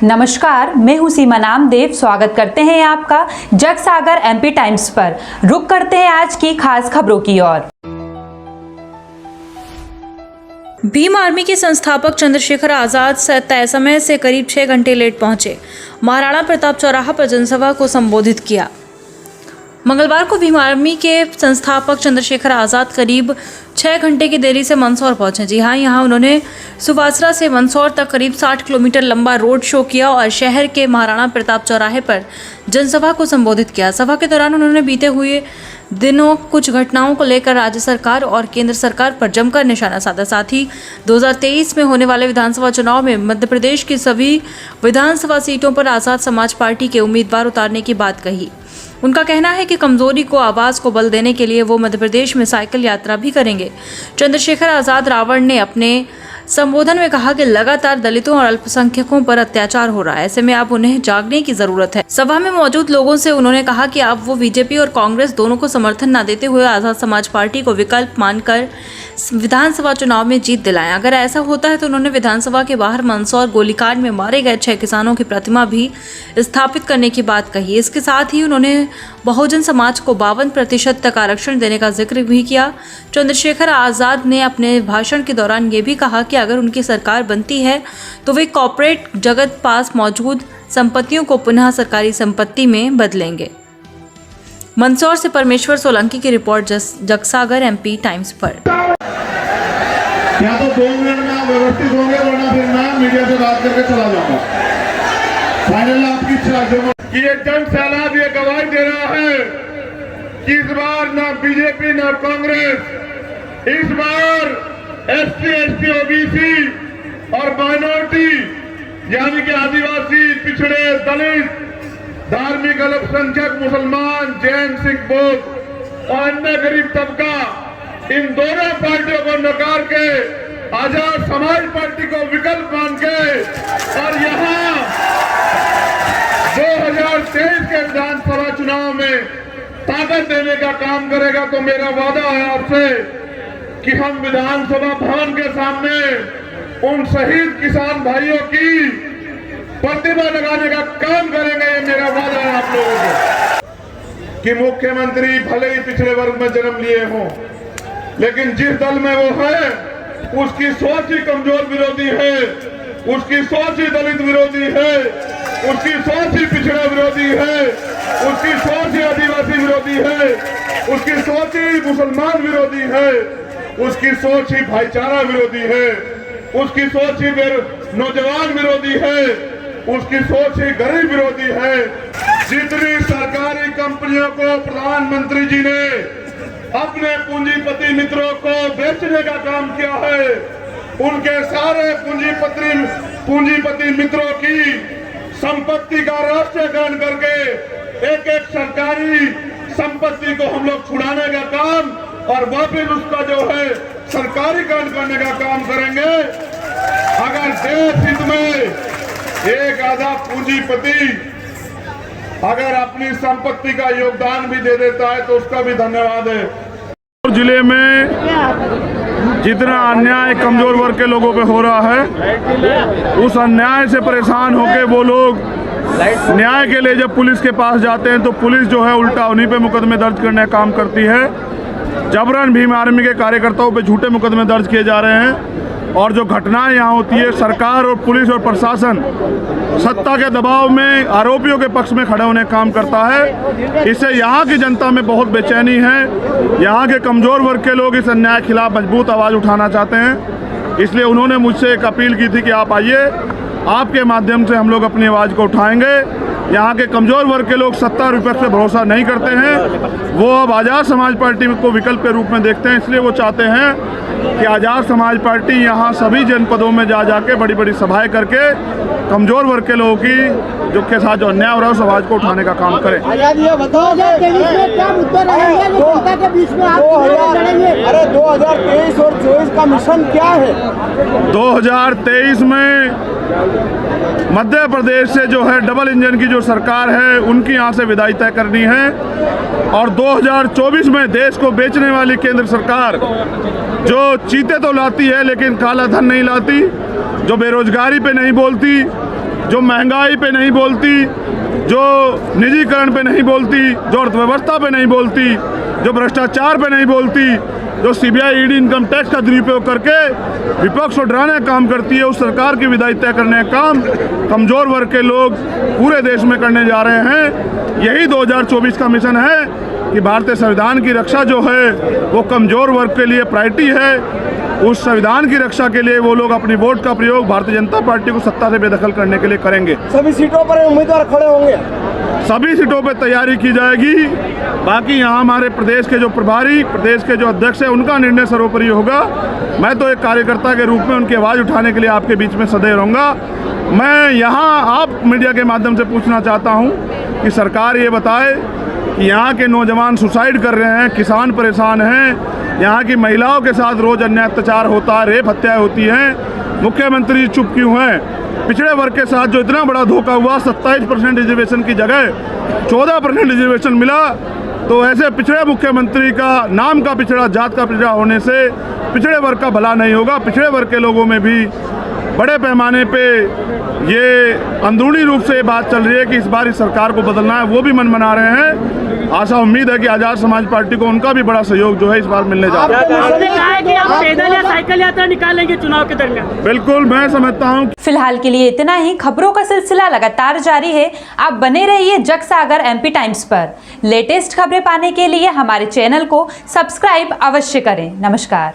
नमस्कार, मैं हूं सीमा नामदेव। स्वागत करते हैं आपका जग सागर एमपी टाइम्स पर। रुक करते हैं आज की खास खबरों की ओर। भीम आर्मी के संस्थापक चंद्रशेखर आजाद तय समय से करीब 6 घंटे लेट पहुंचे। महाराणा प्रताप चौराहा पर जनसभा को संबोधित किया। मंगलवार को भीम आर्मी के संस्थापक चंद्रशेखर आजाद करीब 6 घंटे की देरी से मंदसौर पहुंचे। जी हाँ, यहाँ उन्होंने सुवासरा से मंदसौर तक करीब 60 किलोमीटर लंबा रोड शो किया और शहर के महाराणा प्रताप चौराहे पर जनसभा को संबोधित किया। सभा के दौरान उन्होंने बीते हुए दिनों कुछ घटनाओं को लेकर राज्य सरकार और केंद्र सरकार पर जमकर निशाना साधा। साथ ही 2023 में होने वाले विधानसभा चुनाव में मध्य प्रदेश की सभी विधानसभा सीटों पर आजाद समाज पार्टी के उम्मीदवार उतारने की बात कही। उनका कहना है कि कमजोरी को आवाज को बल देने के लिए वो मध्य प्रदेश में साइकिल यात्रा भी करेंगे। चंद्रशेखर आजाद रावण ने अपने संबोधन में कहा कि लगातार दलितों और अल्पसंख्यकों पर अत्याचार हो रहा है, ऐसे में अब उन्हें जागने की जरूरत है। सभा में मौजूद लोगों से उन्होंने कहा कि अब वो बीजेपी और कांग्रेस दोनों को समर्थन न देते हुए आजाद समाज पार्टी को विकल्प मानकर विधानसभा चुनाव में जीत दिलाएं। अगर ऐसा होता है तो उन्होंने विधानसभा के बाहर मंदसौर गोलीकांड में मारे गए 6 किसानों की प्रतिमा भी स्थापित करने की बात कही। इसके साथ ही उन्होंने बहुजन समाज को 52% तक आरक्षण देने का जिक्र भी किया। चंद्रशेखर आजाद ने अपने भाषण के दौरान ये भी कहा कि अगर उनकी सरकार बनती है तो वे कॉर्पोरेट जगत पास मौजूद संपत्तियों को पुनः सरकारी संपत्ति में बदलेंगे। मंदसौर से परमेश्वर सोलंकी की रिपोर्ट, जगसागर एमपी टाइम्स पर। या तो 2 मिनट में आप व्यवस्थित होंगे, वरना फिर मैं मीडिया से बात करके चला जाऊंगा। फाइनल आपकी इच्छा कि ये जन सैलाब ये गवाही दे रहा है कि इस बार ना बीजेपी ना कांग्रेस, इस बार एससी, एसटी, ओबीसी और माइनॉरिटी यानी कि आदिवासी, पिछड़े, दलित, धार्मिक अल्पसंख्यक, मुसलमान, जैन, सिख, बौद्ध और अन्य गरीब तबका, इन दोनों पार्टियों को नकार के आजाद समाज पार्टी को विकल्प मान के और यहाँ 2023 के विधानसभा चुनाव में ताकत देने का काम करेगा। तो मेरा वादा है आपसे कि हम विधानसभा भवन के सामने उन शहीद किसान भाइयों की प्रतिमा लगाने का काम करेंगे। ये मेरा वादा है आप लोगों को कि मुख्यमंत्री भले ही पिछड़े वर्ग में जन्म लिए हों, लेकिन जिस दल में वो है उसकी सोच ही कमजोर विरोधी है, उसकी सोच ही दलित विरोधी है, उसकी सोच ही पिछड़ा विरोधी है, उसकी सोच ही आदिवासी विरोधी है, उसकी सोच ही मुसलमान विरोधी है, उसकी सोच ही भाईचारा विरोधी है, उसकी सोच ही नौजवान विरोधी है, उसकी सोच ही गरीब विरोधी है। जितनी सरकारी कंपनियों को प्रधानमंत्री जी ने अपने पूंजीपति मित्रों को बेचने का काम किया है, उनके सारे पूंजीपति मित्रों की संपत्ति का राष्ट्रीयकरण करके एक एक सरकारी संपत्ति को हम लोग छुड़ाने का काम और वापिस उसका जो है सरकारीकरण करने का काम करेंगे। अगर देश हित में एक आधा पूंजीपति अगर अपनी संपत्ति का योगदान भी दे देता है तो उसका भी धन्यवाद है। जिले में जितना अन्याय कमजोर वर्ग के लोगों पे हो रहा है, उस अन्याय से परेशान होकर वो लोग न्याय के लिए जब पुलिस के पास जाते हैं तो पुलिस जो है उल्टा उन्हीं पे मुकदमे दर्ज करने का काम करती है। जबरन भीम आर्मी के कार्यकर्ताओं पे झूठे मुकदमे दर्ज किए जा रहे हैं और जो घटनाएं यहाँ होती है, सरकार और पुलिस और प्रशासन सत्ता के दबाव में आरोपियों के पक्ष में खड़े होने का काम करता है। इससे यहाँ की जनता में बहुत बेचैनी है। यहाँ के कमज़ोर वर्ग के लोग इस अन्याय के खिलाफ मजबूत आवाज़ उठाना चाहते हैं। इसलिए उन्होंने मुझसे एक अपील की थी कि आप आइए, आपके माध्यम से हम लोग अपनी आवाज़ को उठाएंगे। यहाँ के कमज़ोर वर्ग के लोग सत्ता और विपक्ष पे भरोसा नहीं करते हैं, वो अब आज़ाद समाज पार्टी को विकल्प के रूप में देखते हैं। इसलिए वो चाहते हैं कि आज़ाद समाज पार्टी यहाँ सभी जनपदों में जा जाके बड़ी बड़ी सभाएं करके कमज़ोर वर्ग के लोगों की जो के साथ जो अन्याय हो रहा है उस आवाज़ को उठाने का काम करें। अरे 2023 और 24 का मिशन क्या है? 2023 में मध्य प्रदेश से जो है डबल इंजन की जो सरकार है उनकी यहाँ से विदाई तय करनी है और 2024 में देश को बेचने वाली केंद्र सरकार जो चीते तो लाती है लेकिन काला धन नहीं लाती, जो बेरोजगारी पे नहीं बोलती, जो महंगाई पे नहीं बोलती, जो निजीकरण पे नहीं बोलती, जो अर्थव्यवस्था पे नहीं बोलती, जो भ्रष्टाचार पे नहीं बोलती, जो सीबीआई ईडी इनकम टैक्स का दुरुपयोग करके विपक्ष को डराने का काम करती है, उस सरकार की विदाई तय करने का काम कमज़ोर वर्ग के लोग पूरे देश में करने जा रहे हैं। यही 2024 का मिशन है कि भारतीय संविधान की रक्षा जो है वो कमज़ोर वर्ग के लिए प्रायोरिटी है। उस संविधान की रक्षा के लिए वो लोग अपनी वोट का प्रयोग भारतीय जनता पार्टी को सत्ता से बेदखल करने के लिए करेंगे। सभी सीटों पर उम्मीदवार खड़े होंगे। सभी सीटों पर तैयारी की जाएगी। बाकी यहाँ हमारे प्रदेश के जो प्रभारी, प्रदेश के जो अध्यक्ष हैं, उनका निर्णय सर्वोपरि होगा। मैं तो एक कार्यकर्ता के रूप में उनकी आवाज़ उठाने के लिए आपके बीच में सदैव रहूँगा। मैं यहाँ आप मीडिया के माध्यम से पूछना चाहता हूँ कि सरकार ये बताए कि यहाँ के नौजवान सुसाइड कर रहे हैं, किसान परेशान हैं, यहाँ की महिलाओं के साथ रोज़ अन्याय अत्याचार होता है, रेप हत्याएँ होती हैं, मुख्यमंत्री चुप क्यों हैं? पिछड़े वर्ग के साथ जो इतना बड़ा धोखा हुआ, 27% रिजर्वेशन की जगह 14% रिजर्वेशन मिला, तो ऐसे पिछड़े मुख्यमंत्री का नाम का पिछड़ा, जात का पिछड़ा होने से पिछड़े वर्ग का भला नहीं होगा। पिछड़े वर्ग के लोगों में भी बड़े पैमाने पे ये अंदरूनी रूप से ये बात चल रही है कि इस बार इस सरकार को बदलना है, वो भी मन बना रहे हैं। आशा उम्मीद है कि आज़ाद समाज पार्टी को उनका भी बड़ा सहयोग जो है इस बार मिलने जा रहा है। आपने कहा है कि आप पैदल या साइकिल यात्रा निकालेंगे चुनाव के दरमियान। बिल्कुल, मैं समझता हूँ। फिलहाल के लिए इतना ही। खबरों का सिलसिला लगातार जारी है। आप बने रहिए जग सागर MP टाइम्स पर। लेटेस्ट खबरें पाने के लिए हमारे चैनल को सब्सक्राइब अवश्य करें। नमस्कार।